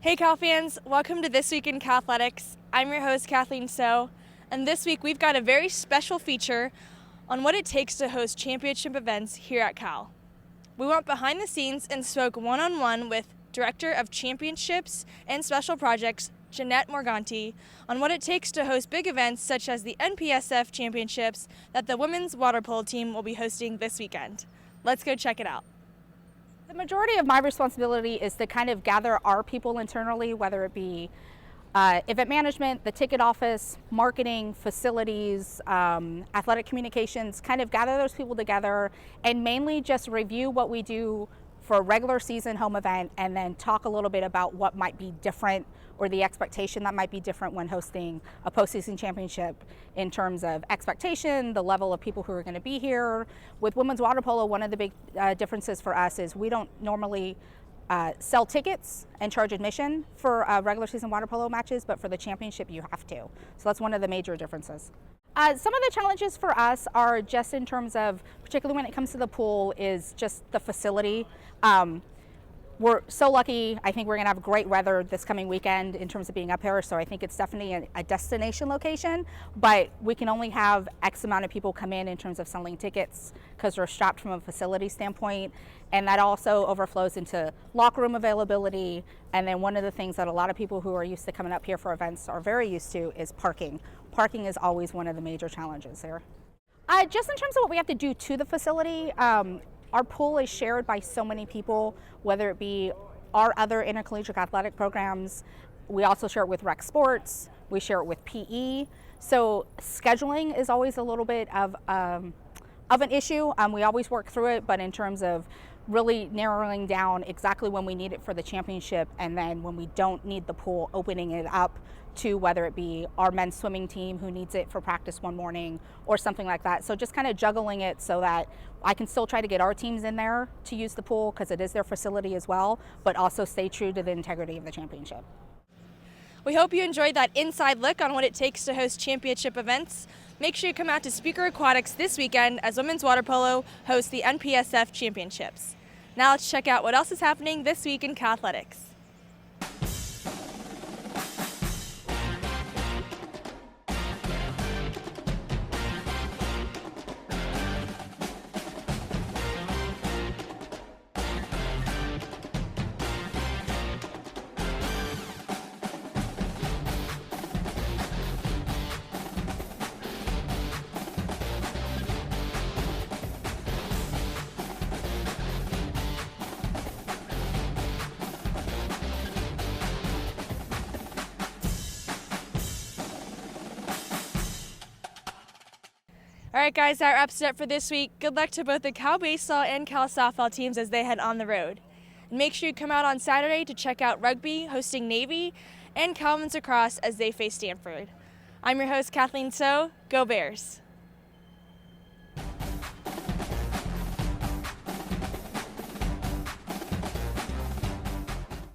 Hey Cal fans, welcome to This Week in Cal Athletics. I'm your host Kathleen So, and this week we've got a very special feature on what it takes to host championship events here at Cal. We went behind the scenes and spoke one-on-one with Director of Championships and Special Projects, Jeanette Morganti, on what it takes to host big events such as the NPSF Championships that the women's water polo team will be hosting this weekend. Let's go check it out. The majority of my responsibility is to kind of gather our people internally, whether it be event management, the ticket office, marketing, facilities, athletic communications, kind of gather those people together and mainly just review what we do for a regular season home event and then talk a little bit about what might be different or the expectation that might be different when hosting a postseason championship in terms of expectation, the level of people who are going to be here. With women's water polo, one of the big differences for us is we don't normally sell tickets and charge admission for regular season water polo matches, but for the championship you have to. So that's one of the major differences. Some of the challenges for us are just in terms of, particularly when it comes to the pool, is just the facility. We're so lucky. I think we're going to have great weather this coming weekend in terms of being up here, so I think it's definitely a destination location, but we can only have X amount of people come in terms of selling tickets because we're strapped from a facility standpoint, and that also overflows into locker room availability. And then one of the things that a lot of people who are used to coming up here for events are very used to is parking. Parking is always one of the major challenges there. Just in terms of what we have to do to the facility, our pool is shared by so many people, whether it be our other intercollegiate athletic programs. We also share it with rec sports. We share it with PE. So scheduling is always a little bit of an issue. We always work through it, but in terms of really narrowing down exactly when we need it for the championship, and then when we don't need the pool, opening it up to whether it be our men's swimming team who needs it for practice one morning or something like that. So just kind of juggling it so that I can still try to get our teams in there to use the pool because it is their facility as well, but also stay true to the integrity of the championship. We hope you enjoyed that inside look on what it takes to host championship events. Make sure you come out to Speaker Aquatics this weekend as women's water polo hosts the NPSF Championships. Now let's check out what else is happening this week in Cal Athletics. All right, guys, that wraps it up for this week. Good luck to both the Cal baseball and Cal softball teams as they head on the road. And make sure you come out on Saturday to check out rugby hosting Navy and Cal men's lacrosse as they face Stanford. I'm your host, Kathleen So. Go Bears!